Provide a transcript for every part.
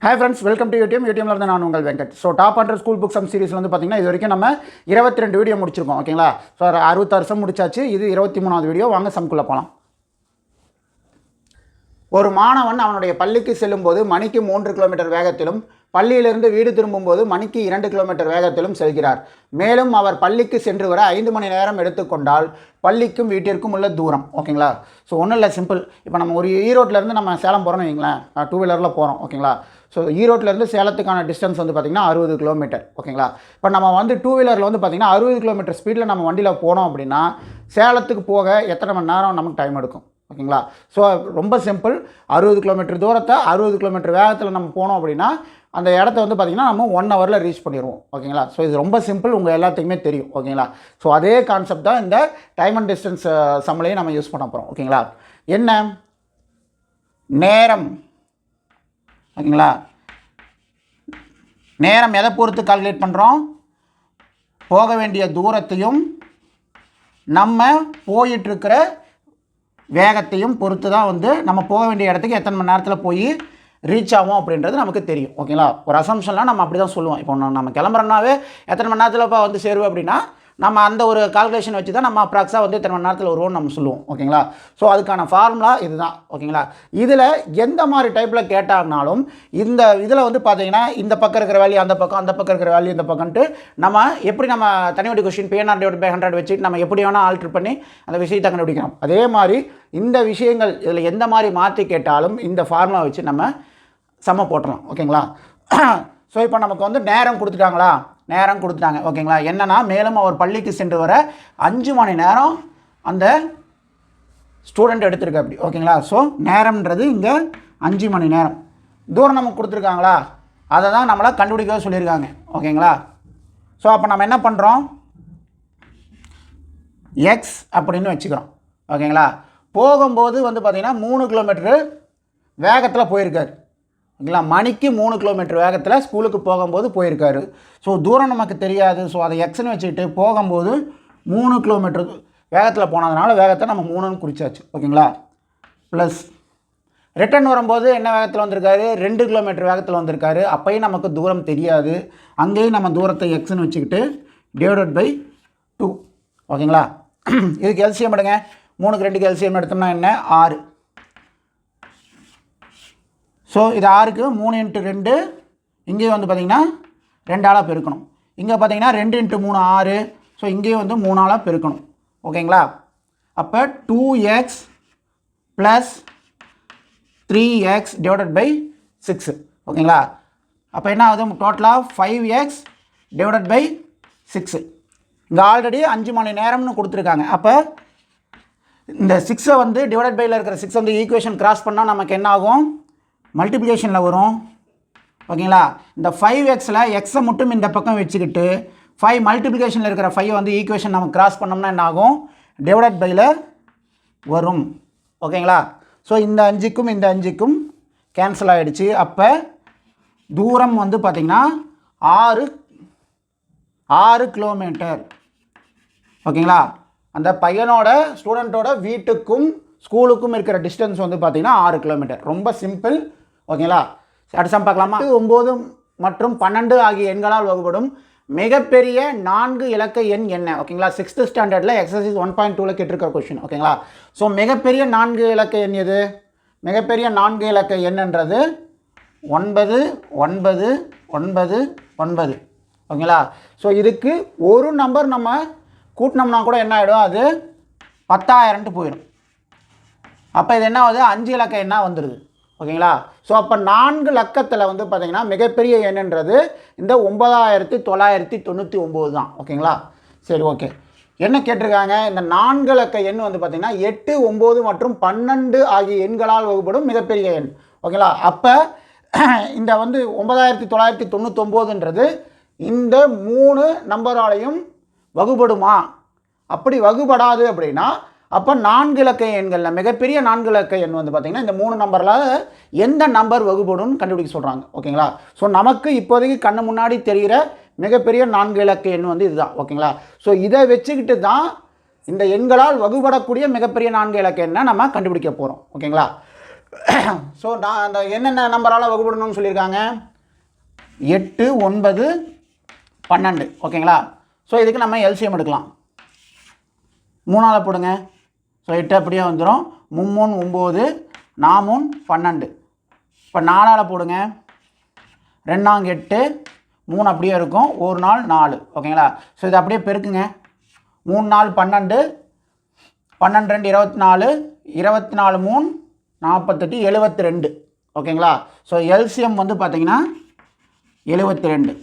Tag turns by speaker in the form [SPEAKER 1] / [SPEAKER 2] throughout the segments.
[SPEAKER 1] Hi friends, welcome to UTM. யூடிஎம்ல இருந்து நான் உங்கள் Venkat. So top 100 school book some series வந்து பார்த்தீங்கன்னா இது வரைக்கும் நம்ம 22 வீடியோ முடிச்சிருக்கோம். ஓகேங்களா? ஸோ 66 சம் முடிச்சாச்சு. இது 23வது வீடியோ. வாங்க சம்குள்ளே போகலாம். ஒரு மாணவன் அவனுடைய பள்ளிக்கு செல்லும்போது மணிக்கு 3 கிலோமீட்டர் வேகத்திலும் பள்ளியிலிருந்து வீடு திரும்பும்போது மணிக்கு 2 கிலோமீட்டர் வேகத்திலும் செல்கிறார். மேலும் அவர் பள்ளிக்கு சென்று வர 5 மணி நேரம் எடுத்துக்கொண்டால் பள்ளிக்கும் வீட்டிற்கும் உள்ள தூரம். ஓகேங்களா? ஸோ ஒன்றும் இல்லை, சிம்பிள். இப்போ நம்ம ஒரு ஈரோட்டிலேருந்து நம்ம சேலம் போகிறோம்னு வைங்களேன், 2 வீலரில் போகிறோம். ஓகேங்களா? ஸோ ஈரோட்டிலேருந்து சேலத்துக்கான டிஸ்டன்ஸ் வந்து பார்த்திங்கன்னா 60 கிலோமீட்டர். ஓகேங்களா? இப்போ நம்ம வந்து 2 வீலரில் வந்து பார்த்திங்கன்னா 60 கிலோமீட்டர் ஸ்பீடில் நம்ம வண்டியில் போனோம் அப்படின்னா சேலத்துக்கு போக எத்தனை மணி நேரம் நமக்கு டைம் எடுக்கும்? ஓகேங்களா? ஸோ ரொம்ப சிம்பிள். 60 கிலோமீட்டர் தூரத்தை 60 கிலோமீட்டர் வேகத்தில் நம்ம போனோம் அப்படின்னா அந்த இடத்த வந்து பார்த்திங்கன்னா நம்ம 1 ஹவரில் ரீச் பண்ணிடுவோம். ஓகேங்களா? ஸோ இது ரொம்ப சிம்பிள், உங்கள் எல்லாத்துக்குமே தெரியும். ஓகேங்களா? ஸோ அதே கான்செப்ட் தான் இந்த டைம் அண்ட் டிஸ்டன்ஸ் சம்லையும் நம்ம யூஸ் பண்ண போகிறோம். ஓகேங்களா? என்ன நேரம்? ஓகேங்களா? நேரம் எதை பொறுத்து கால்குலேட் பண்ணுறோம்? போக வேண்டிய தூரத்தையும் நம்ம போயிட்டுருக்கிற வேகத்தையும் பொறுத்து தான் வந்து நம்ம போக வேண்டிய இடத்துக்கு எத்தனை மணி நேரத்தில் போய் ரீச் ஆகும் அப்படின்றது நமக்கு தெரியும். ஓகேங்களா? ஒரு அசம்ஷன்லாம் நம்ம அப்படி தான் சொல்லுவோம். இப்போ நம்ம கிளம்புறோம்னாவே எத்தனை மணி நேரத்தில் இப்போ வந்து சேருவோம் அப்படின்னா நம்ம அந்த ஒரு கால்குலேஷன் வச்சு தான் நம்ம அப்ராக்ஸாக வந்து எத்தனை மணி நேரத்தில் வருவோம்னு நம்ம சொல்லுவோம். ஓகேங்களா? ஸோ அதுக்கான ஃபார்முலா இதுதான். ஓகேங்களா? இதில் எந்த மாதிரி டைப்பில் கேட்டாங்கனாலும் இந்த இதில் வந்து பார்த்தீங்கன்னா இந்த பக்கம் இருக்கிற வேல்யூ அந்த பக்கம், அந்த பக்கம் இருக்கிற வேல்யூ இந்த பக்கம்ட்டு நம்ம எப்படி நம்ம தனிவடி கொஸ்டின் P100/100 வச்சுட்டு நம்ம எப்படி வேணால் ஆல்ட்ரு பண்ணி அந்த விஷயத்தை கண்டுபிடிக்கிறோம். அதே மாதிரி இந்த விஷயங்கள் இதில் எந்த மாதிரி மாற்றி கேட்டாலும் இந்த ஃபார்முலா வச்சு நம்ம சம போட்டுடலாம். ஓகேங்களா? ஸோ இப்போ நமக்கு வந்து நேரம் கொடுத்துட்டாங்களா? நேரம் கொடுத்துட்டாங்க. ஓகேங்களா? என்னென்னா மேலும் அவர் பள்ளிக்கு சென்று வர 5 மணி நேரம் அந்த ஸ்டூடெண்ட் எடுத்திருக்க அப்படி. ஓகேங்களா? ஸோ நேரம்ன்றது இங்கே 5 மணி நேரம். தூரம் நமக்கு கொடுத்துருக்காங்களா? அதை தான் நம்மளை கண்டுபிடிக்க சொல்லியிருக்காங்க. ஓகேங்களா? ஸோ அப்போ நம்ம என்ன பண்ணுறோம்? எக்ஸ் அப்படின்னு வச்சுக்கிறோம். ஓகேங்களா? போகும்போது வந்து பார்த்திங்கன்னா 3 கிலோமீட்டரு வேகத்தில் போயிருக்காரு. ஓகேங்களா? மணிக்கு 3 கிலோமீட்டர் வேகத்தில் ஸ்கூலுக்கு போகும்போது போயிருக்காரு. ஸோ தூரம் நமக்கு தெரியாது. ஸோ அதை எக்ஸ்ன்னு வச்சுக்கிட்டு போகும்போது 3 கிலோமீட்டர் வேகத்தில் போனதுனால வேகத்தை நம்ம 3ன்னு குறிச்சாச்சு. ஓகேங்களா? ப்ளஸ் ரிட்டர்ன் வரும்போது என்ன வேகத்தில் வந்திருக்காரு? 2 கிலோமீட்டர் வேகத்தில் வந்திருக்காரு. அப்போயும் நமக்கு தூரம் தெரியாது. அங்கேயும் நம்ம தூரத்தை எக்ஸ்ன்னு வச்சுக்கிட்டு டிவைடட் பை 2. ஓகேங்களா? இதுக்கு எல்சிஎம் எடுங்க. 3க்கு 2க்கு எல்சிஎம் எடுத்தோம்னா என்ன? 6. ஸோ இது 6க்கு 3 × 2. இங்கேயும் வந்து பார்த்திங்கன்னா 2ஆல் பெருக்கணும். இங்கே பார்த்திங்கன்னா 2 × 3 6. ஸோ இங்கேயும் வந்து 3ஆல் பெருக்கணும். ஓகேங்களா? அப்போ 2x + 3x டிவைடட் பை 6. ஓகேங்களா? அப்போ என்ன ஆகுது? டோட்டலாக 5x டிவைடட் பை 6. இங்கே ஆல்ரெடி 5 மணி நேரம்னு கொடுத்துருக்காங்க. அப்போ இந்த 6 வந்து டிவைடட் பையில் இருக்கிற 6 வந்து ஈக்குவேஷன் கிராஸ் பண்ணால் நமக்கு என்ன ஆகும்? மல்டிப்ளிகேஷனில் வரும். ஓகேங்களா? இந்த 5xல் எக்ஸை மட்டும் இந்த பக்கம் வச்சுக்கிட்டு 5 மல்டிப்ளிகேஷனில் இருக்கிற 5 வந்து ஈக்குவேஷன் நம்ம கிராஸ் பண்ணோம்னா என்ன ஆகும்? டிவைடட் பையில் வரும். ஓகேங்களா? ஸோ இந்த 5க்கும் இந்த 5க்கும் கேன்சல் ஆகிடுச்சு. அப்போ தூரம் வந்து பார்த்திங்கன்னா 6 கிலோமீட்டர். ஓகேங்களா? அந்த பையனோட ஸ்டூடெண்ட்டோட வீட்டுக்கும் ஸ்கூலுக்கும் இருக்கிற டிஸ்டன்ஸ் வந்து பார்த்திங்கன்னா 6 கிலோமீட்டர். ரொம்ப சிம்பிள். ஓகேங்களா? அடுத்த சம் பார்க்கலாமா? 9 மற்றும் 12 ஆகிய எண்களால் வகுப்படும் மிகப்பெரிய 4 இலக்க எண் என்ன? ஓகேங்களா? 6th ஸ்டாண்டர்டில் எக்ஸசைஸ் 1.2ல் கேட்டிருக்கிற கொஸ்டின். ஓகேங்களா? ஸோ மிகப்பெரிய 4 இலக்க எண் எது? மிகப்பெரிய 4 இலக்க எண்ணுன்றது 9 9 9 9. ஓகேங்களா? ஸோ இதுக்கு ஒரு நம்பர் நம்ம கூட்டினோம்னா கூட என்ன ஆகிடும்? அது 10,000 போயிடும். அப்போ இது என்ன ஆகுது? 5 இலக்க எண்ணாக வந்துடுது. ஓகேங்களா? ஸோ அப்போ 4 இலக்கத்தில் வந்து பார்த்திங்கன்னா மிகப்பெரிய எண்ணுன்றது இந்த 9,999 தான். ஓகேங்களா? சரி, ஓகே. என்ன கேட்டிருக்காங்க? இந்த 4 இலக்க எண் வந்து பார்த்திங்கன்னா 8 9 மற்றும் 12 ஆகிய எண்களால் வகுப்படும் மிகப்பெரிய எண். ஓகேங்களா? அப்போ இந்த வந்து 9,999ன்றது இந்த 3 நம்பராலையும் வகுப்படுமா? அப்படி வகுப்படாது அப்படின்னா அப்போ 4 இலக்க எண்களில் மிகப்பெரிய 4 இலக்க எண் வந்து பார்த்திங்கன்னா இந்த 3 நம்பரில் எந்த நம்பர் வகுப்படும்னு கண்டுபிடிக்க சொல்கிறாங்க. ஓகேங்களா? ஸோ நமக்கு இப்போதைக்கு கண்ணு முன்னாடி தெரிகிற மிகப்பெரிய 4 இலக்க எண் வந்து இதுதான். ஓகேங்களா? ஸோ இதை வச்சுக்கிட்டு தான் இந்த எண்களால் வகுப்படக்கூடிய மிகப்பெரிய 4 இலக்க எண்ணை நம்ம கண்டுபிடிக்க போகிறோம். ஓகேங்களா? ஸோ நான் அந்த என்னென்ன நம்பரால் வகுப்படணும்னு சொல்லியிருக்காங்க, 8, 9, 12. ஓகேங்களா? ஸோ இதுக்கு நம்ம எல்சிஎம் எடுக்கலாம். 3ஆல் போடுங்க. ஸோ 8 அப்படியே வந்துடும். 3 9, 4 12. இப்போ 4ஆல் போடுங்க. 2 8, 3 அப்படியே இருக்கும். 1 நாள் 4. ஓகேங்களா? ஸோ இது அப்படியே பெருக்குங்க. 3 நாள் 12, 12 2 24, 24 3 48, 72. ஓகேங்களா? ஸோ எல்சிஎம் வந்து பார்த்தீங்கன்னா 72.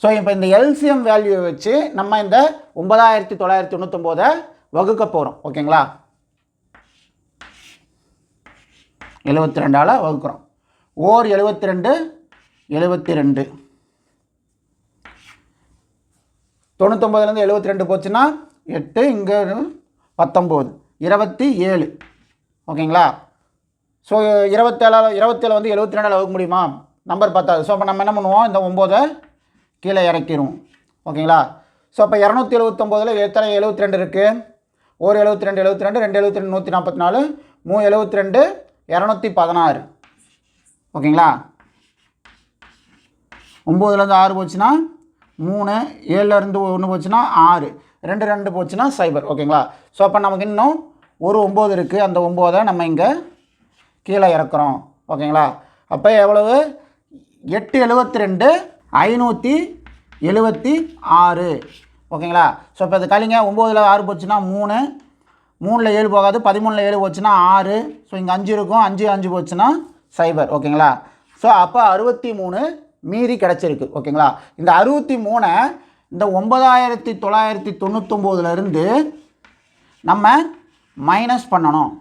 [SPEAKER 1] ஸோ இப்போ இந்த எல்சிஎம் வேல்யூவை வச்சு நம்ம இந்த 9999 வகுக்க போகிறோம். ஓகேங்களா? 72ஆல் வகுக்கிறோம். ஓர் 72 72. 99லேருந்து 72 போச்சுன்னா 8, இங்கே 19, 27. ஓகேங்களா? ஸோ 27 வந்து 72ஆல் வகுக்க முடியுமா? நம்பர் பத்தாது. ஸோ அப்போ நம்ம என்ன பண்ணுவோம், இந்த 9 கீழே இறக்கிடுவோம். ஓகேங்களா? ஸோ அப்போ 279ல் எத்தனை 72 இருக்குது? ஒரு 72 72, 2 72 144, 3 72 216. ஓகேங்களா? 9லேருந்து 6 போச்சுன்னா 3, 7லேருந்து 1 போச்சுன்னா 6, 2 2 போச்சுன்னா 0. ஓகேங்களா? ஸோ அப்போ நமக்கு இன்னும் ஒரு 9 இருக்குது. அந்த 9 நம்ம இங்கே கீழே இறக்குறோம். ஓகேங்களா? அப்போ எவ்வளவு? 872 576. ஓகேங்களா? ஸோ இப்போ இது கழிங்க. 9ல் 6 போச்சுன்னா 3, 3ல் 7 போகாது. 13ல் 7 போச்சுன்னா 6. ஸோ இங்கே 5 இருக்கும். 5 5 போச்சுன்னா 0. ஓகேங்களா? ஸோ அப்போ 63 மீறி கிடச்சிருக்கு. ஓகேங்களா? இந்த 63 இந்த 9999லேருந்து நம்ம மைனஸ் பண்ணணும்.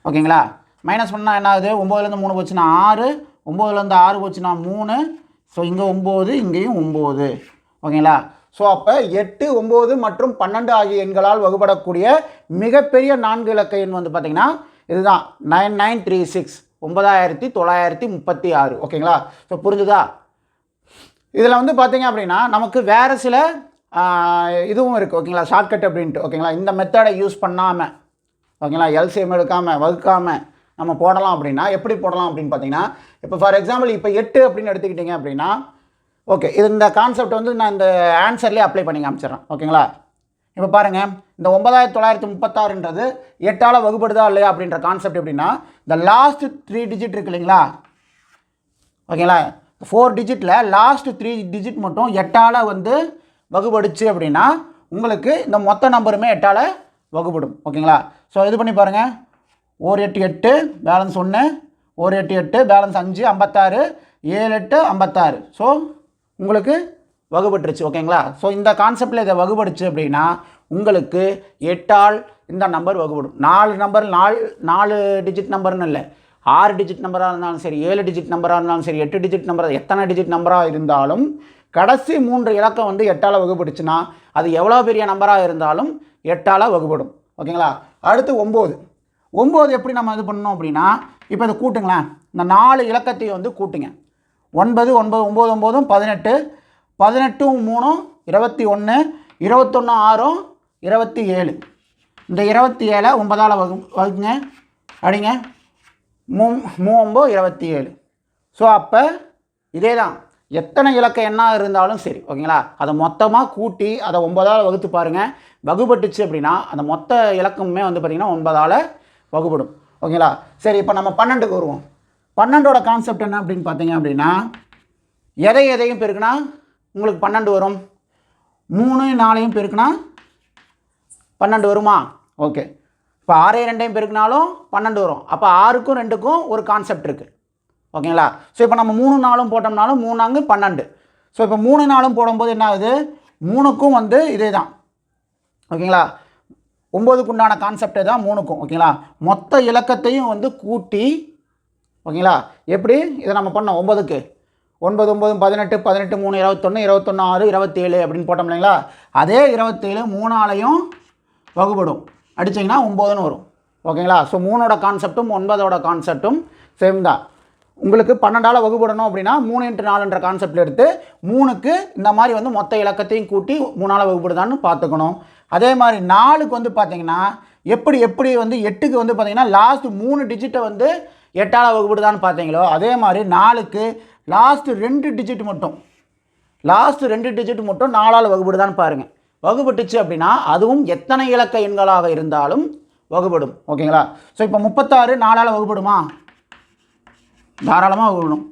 [SPEAKER 1] ஓகேங்களா? மைனஸ் பண்ணால் என்ன ஆகுது? 9லேருந்து 3 போச்சுன்னா 6, 9லேருந்து 6 போச்சுன்னா 3. ஸோ இங்கே 9, இங்கேயும் 9. ஓகேங்களா? ஸோ அப்போ 8, 9 மற்றும் 12 ஆகிய எண்களால் வகுப்படக்கூடிய மிகப்பெரிய 4 இலக்க எண் வந்து பார்த்திங்கன்னா இதுதான் 9936, 9936. ஓகேங்களா? ஸோ புரிஞ்சுதா? இதில் வந்து பார்த்திங்க அப்படின்னா நமக்கு வேறு சில இதுவும் இருக்குது. ஓகேங்களா? ஷார்ட்கட் அப்படின்ட்டு. ஓகேங்களா? இந்த மெத்தடை யூஸ் பண்ணாமல், ஓகேங்களா, எல்சிஎம் எடுக்காமல் வகுக்காமல் நம்ம போடலாம். அப்படின்னா எப்படி போடலாம் அப்படின்னு பார்த்தீங்கன்னா, இப்போ ஃபார் எக்ஸாம்பிள் இப்போ 8 அப்படின்னு எடுத்துக்கிட்டிங்க அப்படின்னா, ஓகே, இது இந்த கான்செப்ட் வந்து நான் இந்த ஆன்சர்லேயே அப்ளை பண்ணி காமிச்சிடுறேன். ஓகேங்களா? இப்போ பாருங்கள், இந்த 9936ன்றது 8ஆல் வகுப்படுதா இல்லையா அப்படின்ற கான்செப்ட் எப்படின்னா, இந்த லாஸ்ட் 3 டிஜிட் இருக்கு இல்லைங்களா? ஓகேங்களா? 4 டிஜிட்டில் லாஸ்ட் 3 டிஜிட் மட்டும் 8ஆல் வந்து வகுப்படுச்சு அப்படின்னா உங்களுக்கு இந்த மொத்த நம்பருமே 8ஆல் வகுப்படும். ஓகேங்களா? ஸோ இது பண்ணி பாருங்கள். 1 8 8 பேலன்ஸ் 1, 1 8 8 பேலன்ஸ் 5 56, 7 8 56. ஸோ உங்களுக்கு வகுப்பட்டுருச்சு. ஓகேங்களா? ஸோ இந்த கான்செப்டில் இதை வகுப்படுச்சு அப்படின்னா உங்களுக்கு 8ஆல் இந்த நம்பர் வகுப்படும். 4 நம்பர் 4 டிஜிட் நம்பர்னு இல்லை, 6 டிஜிட் நம்பராக இருந்தாலும் சரி, 7 டிஜிட் நம்பராக இருந்தாலும் சரி, 8 டிஜிட் நம்பர், எத்தனை டிஜிட் நம்பராக இருந்தாலும் கடைசி 3 இலக்கம் வந்து 8ஆல் வகுப்படுச்சுன்னா அது எவ்வளோ பெரிய நம்பராக இருந்தாலும் 8ஆல் வகுப்படும். ஓகேங்களா? அடுத்து 9. 9 எப்படி நம்ம இது பண்ணணும் அப்படின்னா, இப்போ இதை கூட்டுங்களேன். இந்த 4 இலக்கத்தையும் வந்து கூட்டுங்க. 9 9 9 9 18, 18 3 21, 21 6 27. இந்த 27 9ஆல் வகுங்க. அப்படிங்க 3 27. ஸோ அப்போ இதே தான், எத்தனை இலக்க எண்ணாக இருந்தாலும் சரி. ஓகேங்களா? அதை மொத்தமாக கூட்டி அதை 9ஆல் வகுத்து பாருங்கள். வகுப்பட்டுச்சு அப்படின்னா அந்த மொத்த இலக்கமுமே வந்து பார்த்திங்கன்னா 9ஆல் வகுப்படும். ஓகேங்களா? சரி, இப்போ நம்ம 12க்கு வருவோம். 12ஓட கான்செப்ட் என்ன அப்படின்னு பார்த்தீங்க அப்படின்னா, எதையும் பெருக்குனா உங்களுக்கு 12 வரும். 3 4 பெருக்குனா 12 வருமா? ஓகே. இப்போ 6 2 பெருக்குனாலும் 12 வரும். அப்போ 6க்கும் 2க்கும் ஒரு கான்செப்ட் இருக்குது. ஓகேங்களா? ஸோ இப்போ நம்ம 3 4 போட்டோம்னாலும் 3 4 12. ஸோ இப்போ 3 4 போடும்போது என்ன ஆகுது? 3க்கும் வந்து இதே தான். ஓகேங்களா? 9க்கு உண்டான கான்செப்டே தான் 3க்கும். ஓகேங்களா? மொத்த இலக்கத்தையும் வந்து கூட்டி, ஓகேங்களா, எப்படி இதை நம்ம பண்ணோம் 9க்கு 9 9 18 18 3 21 21 6 27 அப்படின்னு போட்டோம் இல்லைங்களா? அதே 27 3ஆலையும் வகுப்படும். அடிச்சிங்கன்னா 9ன்னு வரும். ஓகேங்களா? ஸோ 3ஓட கான்செப்டும் 9ஓட கான்செப்டும் சேம் தான். உங்களுக்கு 12ஆல் வகுப்படணும் அப்படின்னா 3 × 4ன்ற கான்செப்டில் எடுத்து 3க்கு இந்த மாதிரி வந்து மொத்த இலக்கத்தையும் கூட்டி 3ஆல் வகுப்படுதான்னு பார்த்துக்கணும். அதே மாதிரி 4க்கு வந்து பார்த்தீங்கன்னா எப்படி வந்து 8க்கு வந்து பார்த்தீங்கன்னா லாஸ்ட் 3 டிஜிட்டை வந்து 8ஆல் வகுப்படுதான்னு பார்த்தீங்களோ அதே மாதிரி 4க்கு லாஸ்ட் 2 டிஜிட் மட்டும் 4ஆல் வகுப்படுதான்னு பாருங்கள். வகுப்பட்டுச்சு அப்படின்னா அதுவும் எத்தனை இலக்க எண்களாக இருந்தாலும் வகுப்படும். ஓகேங்களா? ஸோ இப்போ 36 4ஆல் வகுப்படுமா? தாராளமாக வகுப்படும்.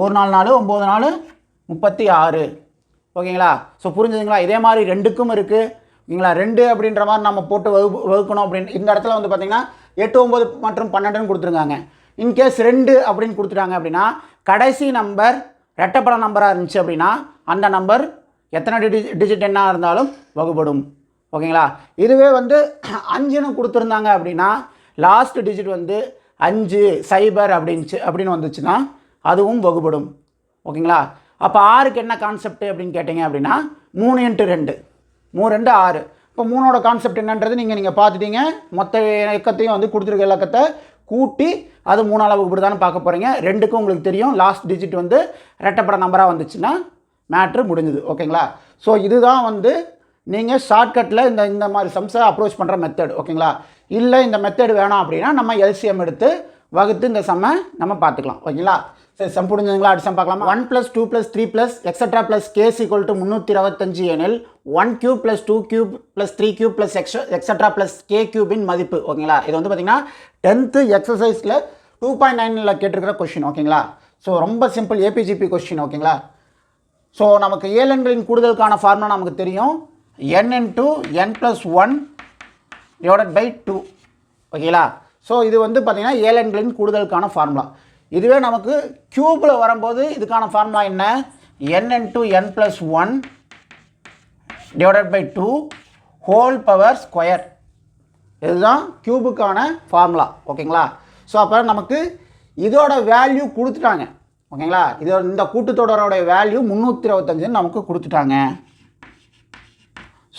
[SPEAKER 1] 1 4 4 9 4 36. ஓகேங்களா? ஸோ புரிஞ்சுதுங்களா? இதே மாதிரி 2க்கும் இருக்குது. ஓகேங்களா? 2 அப்படின்ற மாதிரி நம்ம போட்டு வகுக்கணும் அப்படின்னு இந்த இடத்துல வந்து பார்த்திங்கன்னா 8 9 மற்றும் 12ன்னு கொடுத்துருக்காங்க. இன்கேஸ் 2 அப்படின்னு கொடுத்துட்டாங்க அப்படின்னா கடைசி நம்பர் ரெட்டப்பட நம்பராக இருந்துச்சு அப்படின்னா அந்த நம்பர் எத்தனை டிஜிட் என்ன இருந்தாலும் வகுப்படும். ஓகேங்களா? இதுவே வந்து 5ன்னு கொடுத்துருந்தாங்க அப்படின்னா லாஸ்ட் டிஜிட் வந்து 5 0 அப்படின்னு வந்துச்சுன்னா அதுவும் வகுப்படும். ஓகேங்களா? அப்போ 6க்கு என்ன கான்செப்ட் அப்படின்னு கேட்டிங்க அப்படின்னா 3 × 2 3 2 6. இப்போ 3ஓட கான்செப்ட் என்னன்றது நீங்கள் பார்த்துட்டீங்க. மொத்த இலக்கத்தையும் வந்து கொடுத்துருக்க இலக்கத்தை கூட்டி அது 3ஆல் வகுப்படுதான்னு பார்க்க போகிறீங்க. 2க்கும் உங்களுக்கு தெரியும் லாஸ்ட் டிஜிட் வந்து ரெட்டப்பட நம்பராக வந்துச்சுன்னா மேட்ரு முடிஞ்சுது. ஓகேங்களா? ஸோ இதுதான் வந்து நீங்கள் ஷார்ட்கட்டில் இந்த மாதிரி சம்ஸை அப்ரோச் பண்ணுற மெத்தட். ஓகேங்களா? இல்லை இந்த மெத்தட் வேணாம் அப்படின்னா நம்ம எல்சிஎம் எடுத்து வகுத்து இந்த சம்மை நம்ம பார்த்துக்கலாம். ஓகேங்களா? சரி, சம் புரிஞ்சுங்களா? அடுத்த சம் பார்க்கலாமா? 1 + 2 + 3 + etc. + k = 325 எனில் 1³ + 2³ + 3³ + etc. + k³ இன் மதிப்பு. ஓகேங்களா? இது வந்து பார்த்தீங்கன்னா 10th எக்ஸசைஸில் 2.9 கேட்டிருக்கிற கொஸ்டின். ஓகேங்களா? ஸோ ரொம்ப சிம்பிள் ஏபிஜிபி கொஸ்டின். ஓகேங்களா? ஸோ நமக்கு ஏழெண்களின் கூடுதலுக்கான ஃபார்முலா நமக்கு தெரியும். n × n + 1 / 2. ஓகேங்களா? ஸோ இது வந்து பார்த்திங்கன்னா ஏழெண்களின் கூடுதலுக்கான ஃபார்முலா. இதுவே நமக்கு க்யூபில் வரும்போது இதுக்கான ஃபார்முலா என்ன? n × n + 1 / 2 whole power square. இதுதான் க்யூபுக்கான ஃபார்முலா. ஓகேங்களா? ஸோ அப்போ நமக்கு இதோட வேல்யூ கொடுத்துட்டாங்க. ஓகேங்களா? இந்த கூட்டுத்தொடரோட வேல்யூ 325 நமக்கு கொடுத்துட்டாங்க.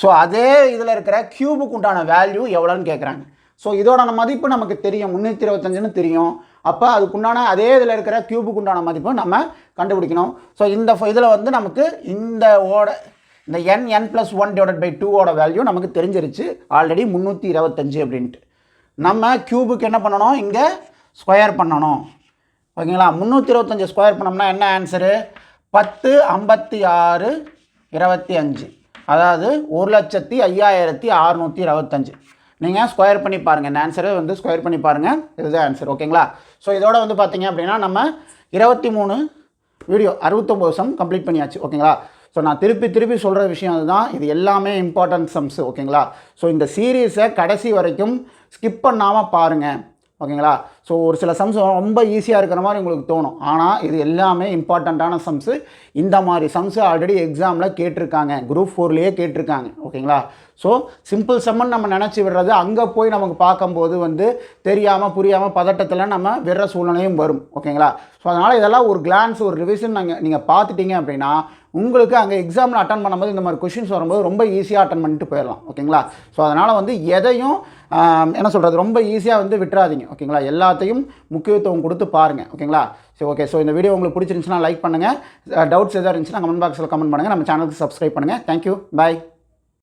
[SPEAKER 1] ஸோ அதே இதில் இருக்கிற க்யூபுக்கு உண்டான வேல்யூ எவ்வளோன்னு கேட்குறாங்க. ஸோ இதோட மதிப்பு நமக்கு தெரியும் 325ன்னு தெரியும். அப்போ அதுக்குண்டான அதே இதில் இருக்கிற க்யூபுக்கு உண்டான மதிப்பு நம்ம கண்டுபிடிக்கணும். ஸோ இந்த இதில் வந்து நமக்கு இந்த n + 1 / 2ஓட வேல்யூ நமக்கு தெரிஞ்சிருச்சு ஆல்ரெடி 325 அப்படின்ட்டு. நம்ம க்யூபுக்கு என்ன பண்ணணும்? இங்கே ஸ்கொயர் பண்ணணும். ஓகேங்களா? 325 ஸ்கொயர் பண்ணோம்னா என்ன ஆன்சரு? 10 56 25. அதாவது 1,05,625. நீங்கள் ஸ்கொயர் பண்ணி பாருங்கள். இந்த ஆன்சரை வந்து ஸ்கொயர் பண்ணி பாருங்கள். இதுதான் ஆன்சர். ஓகேங்களா? ஸோ இதோட வந்து பார்த்தீங்க அப்படின்னா நம்ம 23 வீடியோ 69 சம் கம்ப்ளீட் பண்ணியாச்சு. ஓகேங்களா? ஸோ நான் திருப்பி சொல்கிற விஷயம் அதுதான். இது எல்லாமே இம்பார்ட்டன்ட் சம்ஸ். ஓகேங்களா? ஸோ இந்த சீரீஸை கடைசி வரைக்கும் ஸ்கிப் பண்ணாமல் பாருங்கள். ஓகேங்களா? ஸோ ஒரு சில சம்ஸ் ரொம்ப ஈஸியாக இருக்கிற மாதிரி உங்களுக்கு தோணும். ஆனால் இது எல்லாமே இம்பார்ட்டண்ட்டான சம்ஸு. இந்த மாதிரி சம்ஸு ஆல்ரெடி எக்ஸாமில் கேட்டிருக்காங்க. குரூப் 4லேயே கேட்டிருக்காங்க. ஓகேங்களா? ஸோ சிம்பிள் சம்மன் நம்ம நினச்சி விடுறது அங்கே போய் நமக்கு பார்க்கும்போது வந்து தெரியாமல் புரியாமல் பதட்டத்தில் நம்ம விடுற சூழ்நிலையும் வரும். ஓகேங்களா? ஸோ அதனால் இதெல்லாம் ஒரு கிளான்ஸ் ஒரு ரிவிஷன் நீங்கள் பார்த்துட்டீங்க அப்படின்னா உங்களுக்கு அங்கே எக்ஸாமில் அட்டன் பண்ணும்போது இந்த மாதிரி கொஷின்ஸ் வரும்போது ரொம்ப ஈஸியாக அட்டன் பண்ணிட்டு போயிடலாம். ஓகேங்களா? ஸோ அதனால் வந்து எதையும் என்ன சொல்கிறது ரொம்ப ஈஸியாக வந்து விட்டுறாதீங்க. ஓகேங்களா? எல்லாத்தையும் முக்கியத்துவம் கொடுத்து பாருங்கள். ஓகேங்களா? சரி, ஓகே. ஸோ இந்த வீடியோ உங்களுக்கு பிடிச்சிருந்துச்சுன்னா லைக் பண்ணுங்கள். டவுட்ஸ் எதாவது இருந்துச்சுன்னா கமெண்ட் பாக்ஸில் கமெண்ட் பண்ணுங்கள். நம்ம சேனலுக்கு சப்ஸ்கிரைப் பண்ணுங்கள். தேங்க்யூ. பாய்.